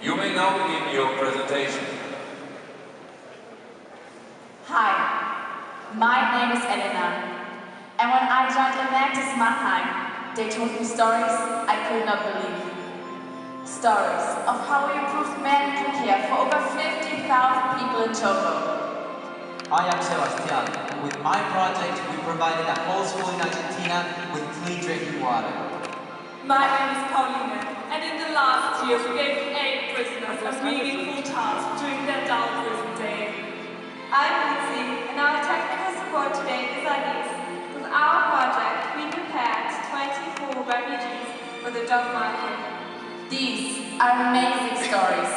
You may now begin your presentation. Hi, my name is Elena, and when I joined Enactus Mannheim, they told me stories I could not believe. Stories of how we improved medical care for over 50,000 people in total. I am Sebastian, and with my project we provided a whole school in Argentina with clean drinking water. My name is Pauline, and in the last year we gave 8 prisoners a meaningful task during their dull prison day. I'm Lindsay, and our technical support today is Alice. With our project, we prepared 24 refugees for the job market. These are amazing stories,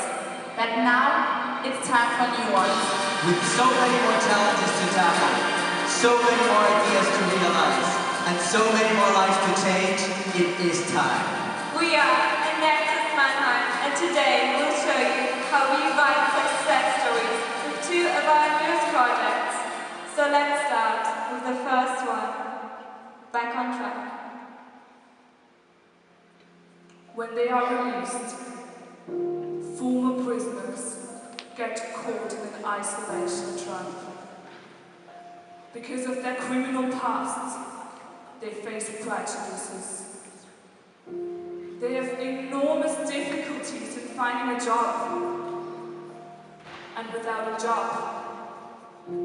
but now it's time for new ones. With so many more challenges to tackle, so many more ideas to realize, and so many more lives to change, it is time. We are Enactus Mannheim, and today we'll show you how we write success stories with 2 of our newest projects. So let's start with the first one, back on track. When they are released, former prisoners get caught in an isolation trap. Because of their criminal pasts, they face prejudices. They have enormous difficulties in finding a job. And without a job,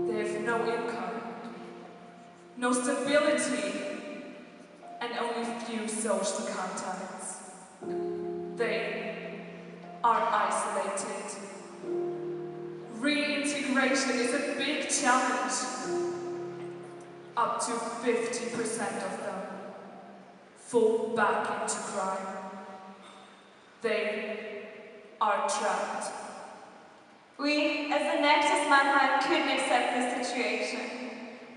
they have no income, no stability, and only few social contacts. They are isolated. Reintegration is a big challenge. Up to 50% of them fall back into crime. They are trapped. We, as Enactus Mannheim, couldn't accept this situation.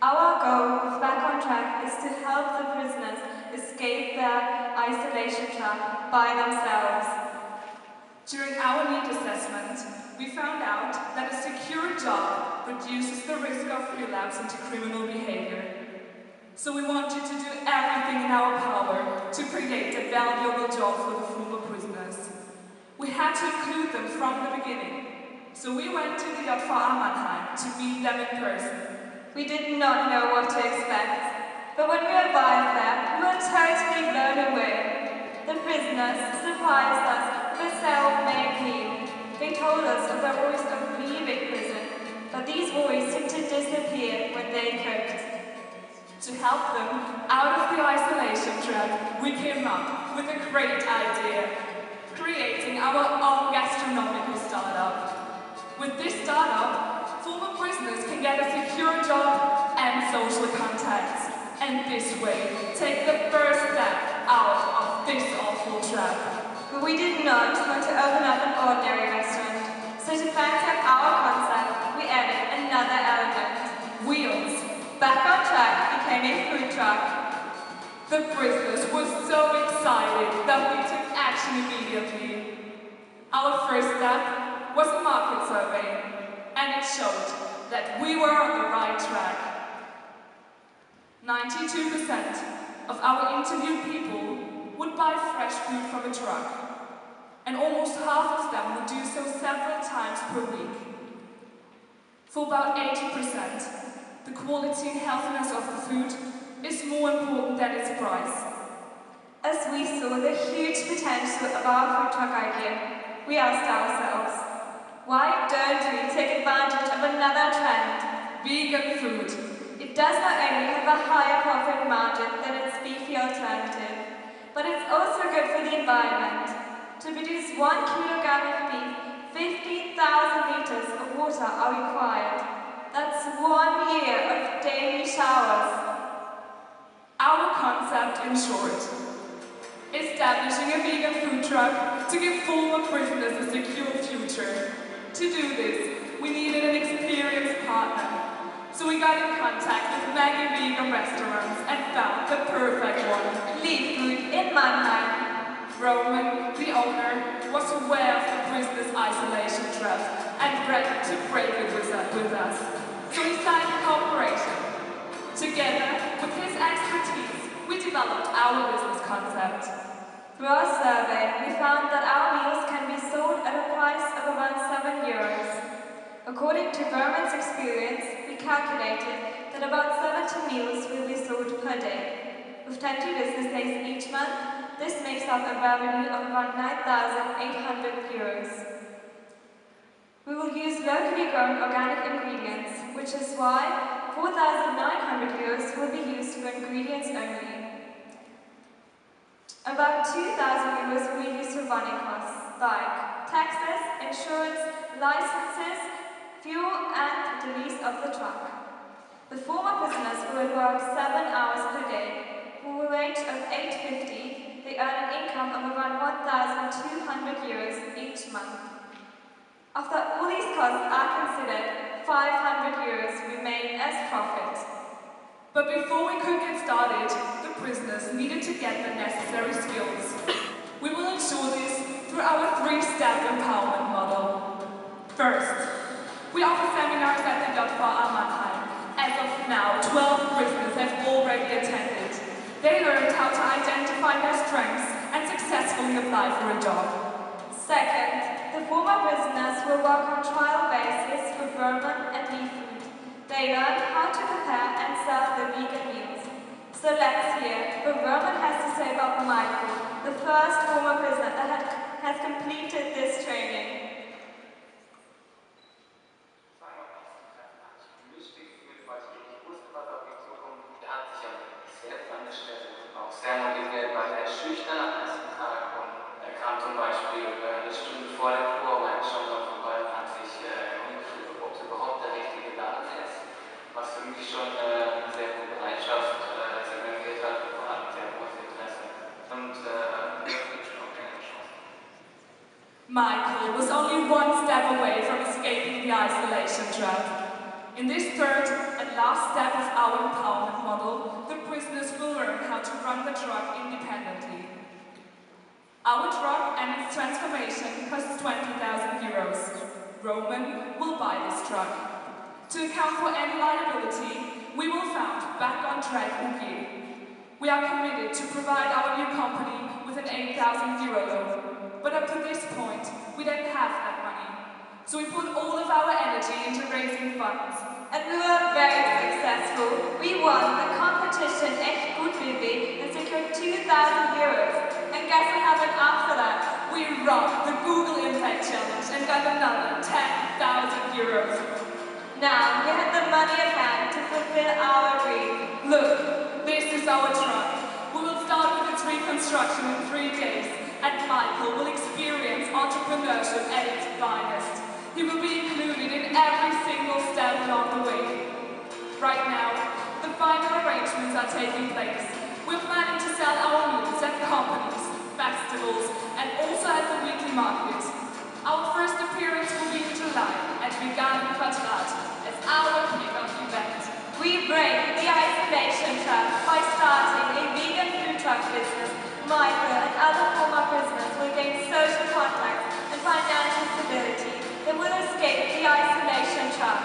Our goal with Back on Track is to help the prisoners escape their isolation trap by themselves. During our need assessment, we found out that a secure job reduces the risk of relapse into criminal behavior. So we wanted to do everything in our power to create a valuable job for the former prisoners. We had to include them from the beginning. So we went to the JVA Mannheim to meet them in person. We did not know what to expect, but when we arrived there, we were totally blown away. The prisoners surprised us with a self-made meal. They told us of their worries of leaving prison, but these worries seemed to disappear when they cooked. To help them out of the isolation trap, we came up with a great idea, creating our own gastronomical startup. With this startup, former prisoners can get a secure job and social contacts, and this way take the first step out of this awful trap. But we did not want to open up an ordinary restaurant, so to back up our concept, we added another element: wheels. Back on Track became a food truck. The prisoners were so excited that we took action immediately. Our first step was a market survey, and it showed that we were on the right track. 92% of our interviewed people would buy fresh food from a truck, and almost half of them would do so several times per week. For about 80%, the quality and healthiness of the food is more important than its price. As we saw the huge potential of our food truck idea, we asked ourselves, why don't we take advantage of another trend? Vegan food. It does not only have a higher profit margin than its beefy alternative, but it's also good for the environment. To produce 1 kilogram of beef, 50,000 liters of water are required. That's 1 year of daily showers. Our concept, in short, establishing a vegan food truck to give former prisoners a secure future. To do this, we needed an experienced partner. So we got in contact with many vegan restaurants and found the perfect one. Leaf Food in Mannheim. Roman, the owner, was aware of the prisoners' isolation trap and ready to break it with us. So we signed a cooperation. Together, with his expertise, we developed our business concept. Through our survey, we found that our meals can be so sold at a price of around €7. According to Berman's experience, we calculated that about 70 meals will be sold per day. With 20 business days each month, this makes up a revenue of around €9,800. We will use locally grown organic ingredients, which is why €4,900 will be used for ingredients only. About €2,000 will be used for running costs, like taxes, insurance, licenses, fuel, and the lease of the truck. The former prisoners will work 7 hours per day. For a wage of €8.50, they earn an income of around €1,200 each month. After all these costs are considered, €500 remain as profit. But before we could get started, the prisoners needed to get the necessary skills. We will ensure this through our 3-step empowerment model. First, we offer seminars at the JVA Mannheim. As of now, 12 prisoners have already attended. They learned how to identify their strengths and successfully apply for a job. Second, the former prisoners will work on trial basis with Berman and Lee food. They learn how to prepare and serve the vegan meals. So let's hear what Berman has to say about Michael, the first former prisoner that has completed this training. Sehr motiviert, war sehr schüchtern am ersten Tag und er kam zum Beispiel eine Stunde vor der Probe schon mal vorbei und hat sich umgefühlt, ob es überhaupt der richtige Laden ist, was für mich schon eine sehr gute Bereitschaft signalisiert hat und hat ein sehr großes Interesse und wirklich auch keine Chance. Michael was only one step away from escaping the isolation trap. In this third and last step of our empowerment model, the prisoners will learn how to run the truck independently. Our truck and its transformation costs €20,000. Roman will buy this truck. To account for any liability, we will found Back on Track UG. We are committed to provide our new company with an €8,000 loan, but up to this point, we don't have that money. So we put all of our energy into raising funds. And we were very successful. We won the competition Echt Gut BB and secured €2,000. And guess what happened after that? We rocked the Google Impact Challenge and got another €10,000. Now we have the money at hand to fulfill our dream. Look, this is our truck. We will start with its reconstruction in 3 days, and Michael will experience entrepreneurship at its finest. He will be included in every single step along the way. Right now, the final arrangements are taking place. We're planning to sell our meals at companies, festivals, and also at the weekly market. Our first appearance will be in July at Wuppertal as our kick-off event. We break the isolation trap by starting a vegan food truck business. Michael and other former prisoners will gain social contacts and financial stability. They will escape the isolation trap.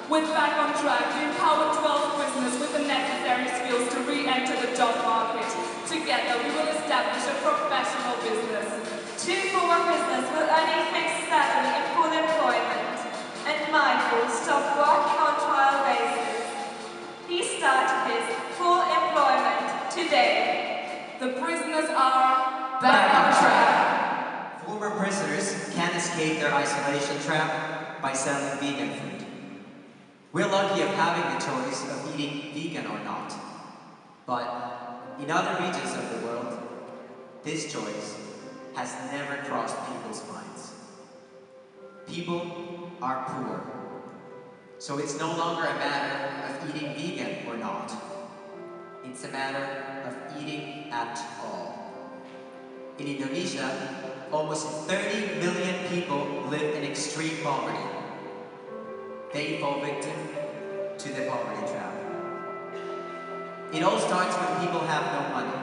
With Back on Track, we empower 12 prisoners with the necessary skills to re-enter the job market. Together, we will establish a professional business. 2 former prisoners will earn a fixed salary in full employment. And Michael stopped working on trial basis. He started his full employment today. The prisoners are back on track. Former prisoners can't escape their isolation trap by selling vegan food. We're lucky of having the choice of eating vegan or not. But in other regions of the world, this choice has never crossed people's minds. People are poor. So it's no longer a matter of eating vegan or not. It's a matter of eating at all. In Indonesia, almost 30 million people live in extreme poverty. They fall victim to the poverty trap. It all starts when people have no money.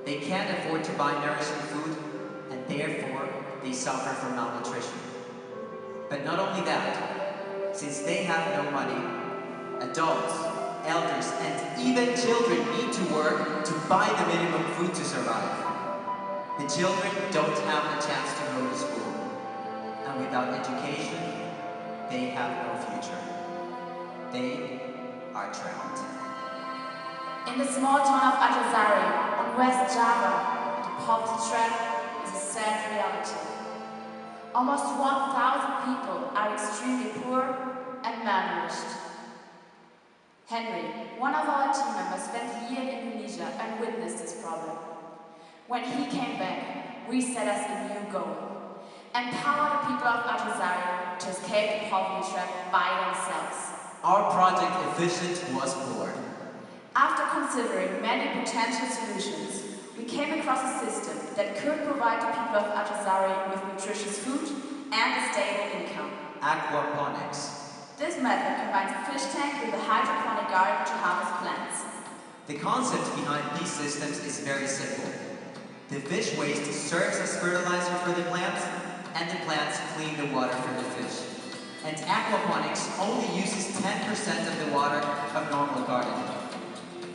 They can't afford to buy nourishing food, and therefore they suffer from malnutrition. But not only that, since they have no money, adults, elders, and even children need to work to buy the minimum food to survive. The children don't have the chance to go to school, and without education, they have no future. They are trapped. In the small town of Ajazari on West Java, the poverty trap is a sad reality. Almost 1,000 people are extremely poor and malnourished. Henry, one of our team members, spent a year in Indonesia and witnessed this problem. When he came back, we set us a new goal: empower the people of Ajazari to escape the poverty trap by themselves. Our project Efficient was born. After considering many potential solutions, we came across a system that could provide the people of Ajazari with nutritious food and a stable income. Aquaponics. This method combines a fish tank with a hydroponic garden to harvest plants. The concept behind these systems is very simple. The fish waste serves as fertilizer for the plants, and the plants clean the water for the fish. And aquaponics only uses 10% of the water of normal gardening.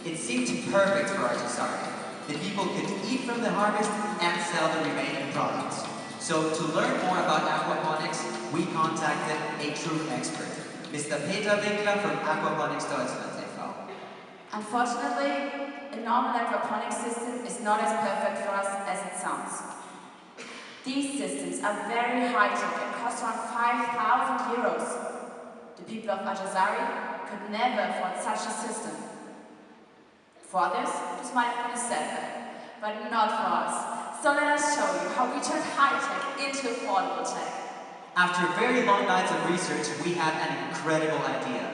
It seemed perfect for Ajazari. The people could eat from the harvest and sell the remaining products. So to learn more about aquaponics, we contacted a true expert, Mr. Peter Winkler from Aquaponics Deutschland e.V. Unfortunately, a normal aquaponics system is not as perfect for us as it sounds. These systems are very high-tech and cost around 5,000 euros. The people of Ajazari could never afford such a system. For others, this might have been a setback, but not for us. So let us show you how we turned high-tech into affordable tech. After very long nights of research, we had an incredible idea: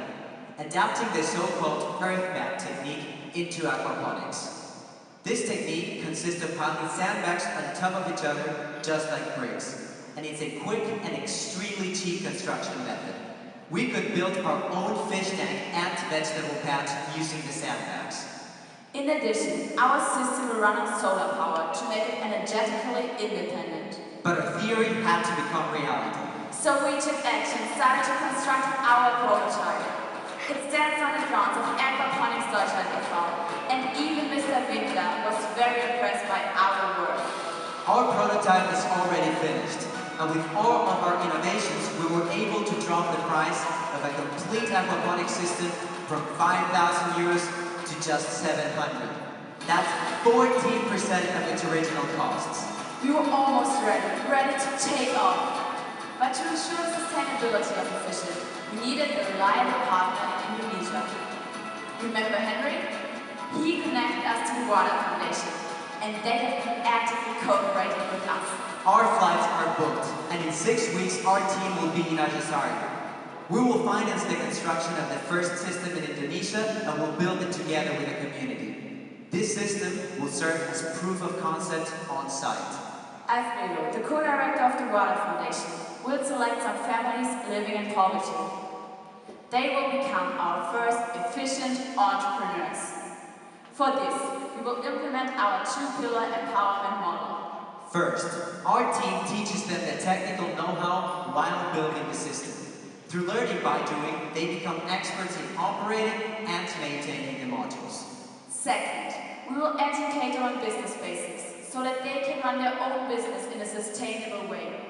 adapting the so-called earth map technique into aquaponics. This technique consists of piling sandbags on top of each other, just like bricks, and it's a quick and extremely cheap construction method. We could build our own fish tank and vegetable patch using the sandbags. In addition, our system will run on solar power to make it energetically independent. But our theory had to become reality. So we took action and started to construct our prototype. It stands on the grounds of Aquaponics Deutschland e.V., and even Mr. Winkler was very impressed by our work. Our prototype is already finished, and with all of our innovations, we were able to drop the price of a complete aquaponics system from 5,000 euros to just 700. That's 14% of its original costs. We were almost ready to take off. But to ensure the sustainability of the fishing, we needed a reliable partner in Indonesia. Remember Henry? He connected us to the Water Foundation, and they have been actively cooperating with us. Our flights are booked, and in 6 weeks our team will be in Ajazari. We will finance the construction of the first system in Indonesia, and we'll build it together with the community. This system will serve as proof of concept on site. Alfredo, the co-director of the Water Foundation, will select some families living in poverty. They will become our first efficient entrepreneurs. For this, we will implement our two-pillar empowerment model. First, our team teaches them the technical know-how while building the system. Through learning by doing, they become experts in operating and maintaining the modules. Second, we will educate them on business basics so that they can run their own business in a sustainable way.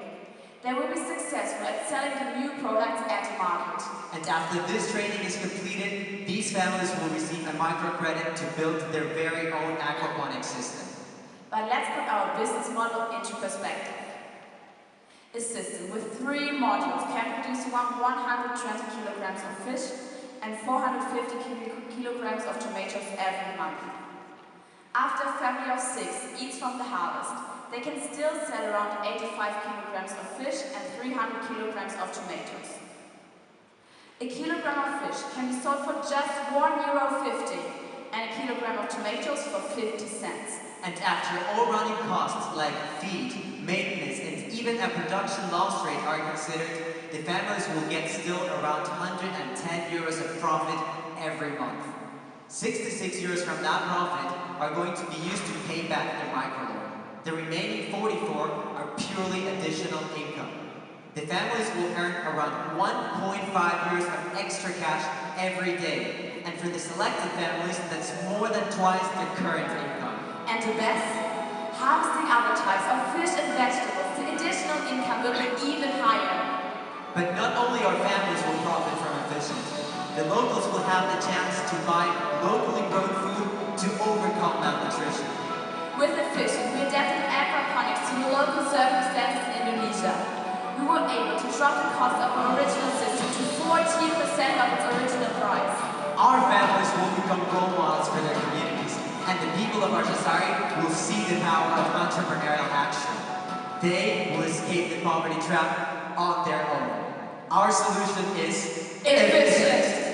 They will be successful at selling the new products at the market. And after this training is completed, these families will receive a microcredit to build their very own aquaponics system. But let's put our business model into perspective. A system with 3 modules can produce around 120 kilograms of fish and 450 kilograms of tomatoes every month. After a family of 6 eats from the harvest, they can still sell around 85 kilograms of fish and 300 kilograms of tomatoes. A kilogram of fish can be sold for just €1.50 and a kilogram of tomatoes for 50 cents. And after all running costs like feed, maintenance, and even a production loss rate are considered, the families will get still around €110 of profit every month. 66 euros from that profit are going to be used to pay back their microloan. The remaining 44 are purely additional income. The families will earn around 1.5 euros of extra cash every day. And for the selected families, that's more than twice their current income. And the best? Harvesting advertise our fish and vegetables, the additional income will be even higher. But not only our families will profit from our fishing, the locals will have the chance to buy locally grown food to overcome malnutrition. With the fishing, we adapted aquaponics to the local circumstances in Indonesia. We were able to drop the cost of our original system to 14% of its original price. Our families will become role models for their communities, and the people of our society will see the power of entrepreneurial action. They will escape the poverty trap on their own. Our solution is efficient.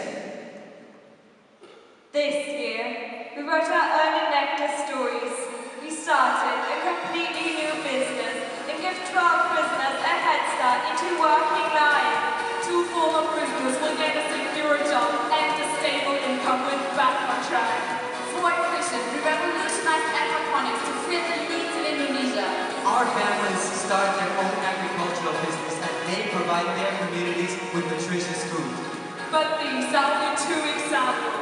This year, we wrote our own Enactus stories. We started a completely new business and gave 12 prisoners a head start into working life. 2 former prisoners will gain a secure job and a stable income with back on track. For efficient, we revolutionized aquaponics to fit the needs in Indonesia. Our families start their own agricultural business and they provide their communities with nutritious food. But these are only 2 examples.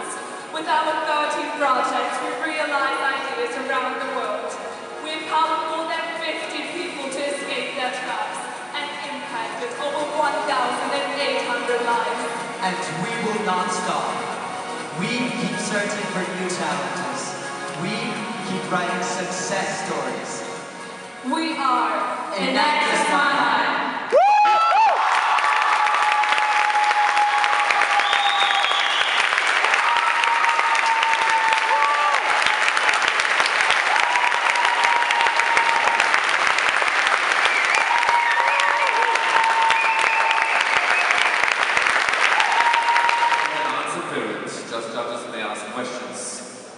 With our 13 projects, we realize ideas around the world. We empowered more than 50 people to escape their traps and impacted over 1,800 lives. And we will not stop. We keep searching for new challenges. We keep writing success stories. We are Enactus Mannheim. Just judges may ask questions.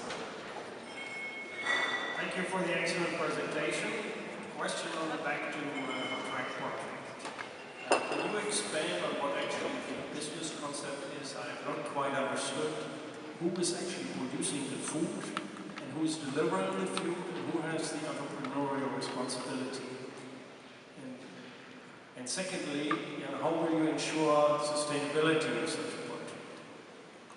Thank you for the excellent presentation. Question on the back to track project. Can you expand on what actually the business concept is? I have not quite understood who is actually producing the food and who is delivering the food and who has the entrepreneurial responsibility. And secondly, how will you ensure sustainability of such a project?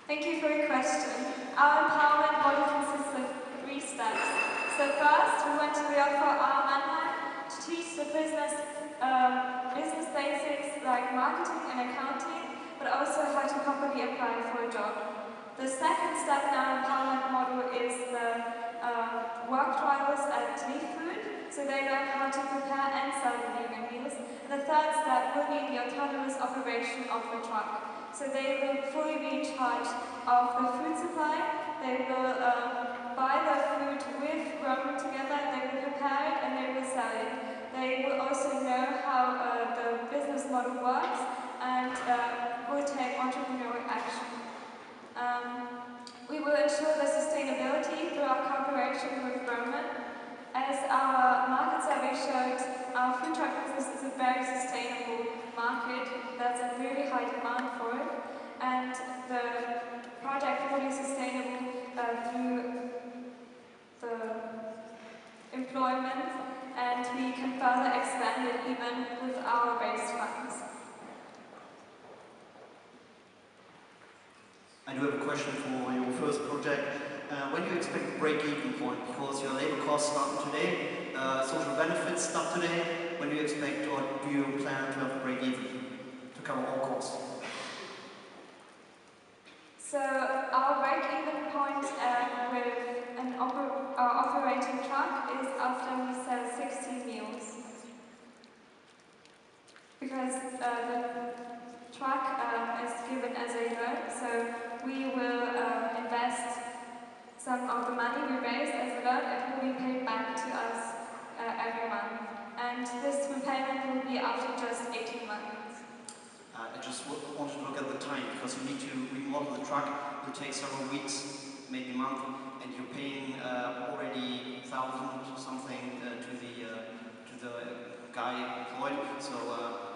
Thank you for your question. Our empowerment model consists of 3 steps. So first, we want to offer our Mannheim to teach the business basics like marketing and accounting, but also how to properly apply for a job. The second step in our empowerment model is the work trials at Leaf Food, so they learn how to prepare and sell the vegan meals. And the third step will be the autonomous operation of the truck. So they will fully be in charge of the food supply. They will buy the food with Roman together, they will prepare it and they will sell it. They will also know how the business model works and will take entrepreneurial action. We will ensure the sustainability through our cooperation with Roman. As our market survey showed, our food truck business is a very sustainable market. There's a really high demand for it, and the project will be sustainable through the employment, and we can further expand it even with our raised funds. I do have a question for your first project. When do you expect the break-even point? Because your labor costs start today, social benefits start today. When do you expect or do you plan to have a break-even to cover all costs? So our break-even point with our operating truck is after we sell 60 meals. Because the truck is given as a loan, so we will invest some of the money we raised as a loan. It will be paid back to us every month. And this repayment will be after just 18 months. I just want to look at the time, because you need to remodel the truck. It will take several weeks, maybe a month, and you're paying already 1,000 something to the guy employed. So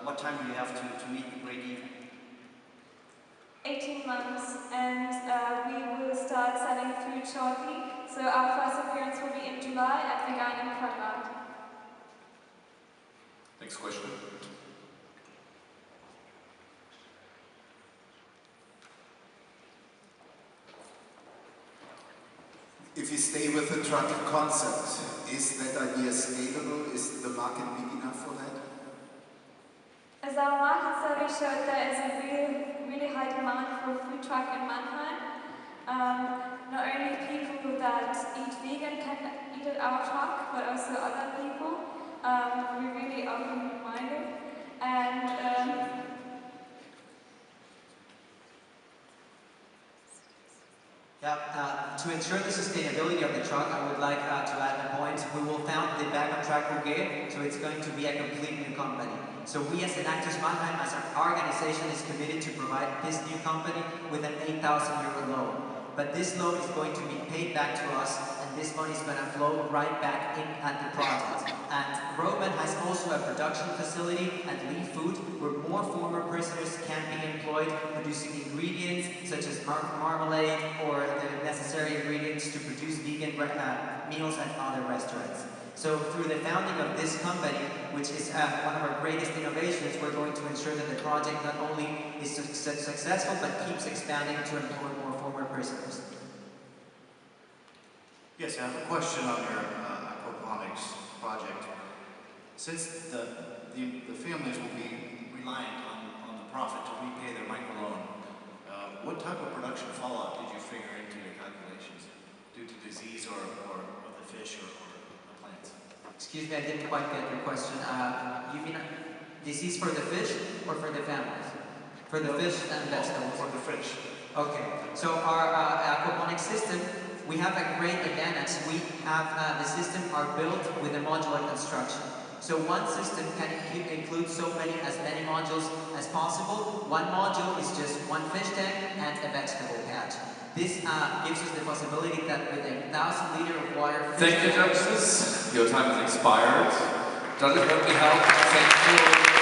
what time do you have to meet the break-even? 18 months, and we will start selling food shortly. So our first appearance will be in July at the Vegan in Conrad. Next question. If you stay with the truck concept, is that idea scalable? because our market survey showed there is a really high demand for a food truck in Mannheim. Not only people that eat vegan can eat at our truck, but also other people. We're really open-minded, and to ensure the sustainability of the truck, I would like to add a point. We will found the Back on Track UG, so it's going to be a complete new company. So we as Enactus Mannheim, as our organization, is committed to provide this new company with an €8,000 loan. But this loan is going to be paid back to us, and this money is going to flow right back in at the project. And Roman has also a production facility at Lee Food, where more former prisoners can be employed producing ingredients such as marmalade or the necessary ingredients to produce vegan meals at other restaurants. So through the founding of this company, which is one of our greatest innovations, we're going to ensure that the project not only is successful, but keeps expanding to employ more former prisoners. Yes, I have a question on your aquaponics project. Since the families will be reliant on the profit to repay their microloan, what type of production fallout did you figure into your calculations due to disease or of the fish or the plants? Excuse me, I didn't quite get your question. You mean disease for the fish or for the families? For the fish and vegetables? For the fish. Okay, so our aquaponics system, we have a great advantage. We have the system are built with a modular construction. So one system can include as many modules as possible. One module is just one fish tank and a vegetable patch. This gives us the possibility that with 1,000 liters of water... Thank you, Justice. Your time has expired. Does it help me help? Thank you.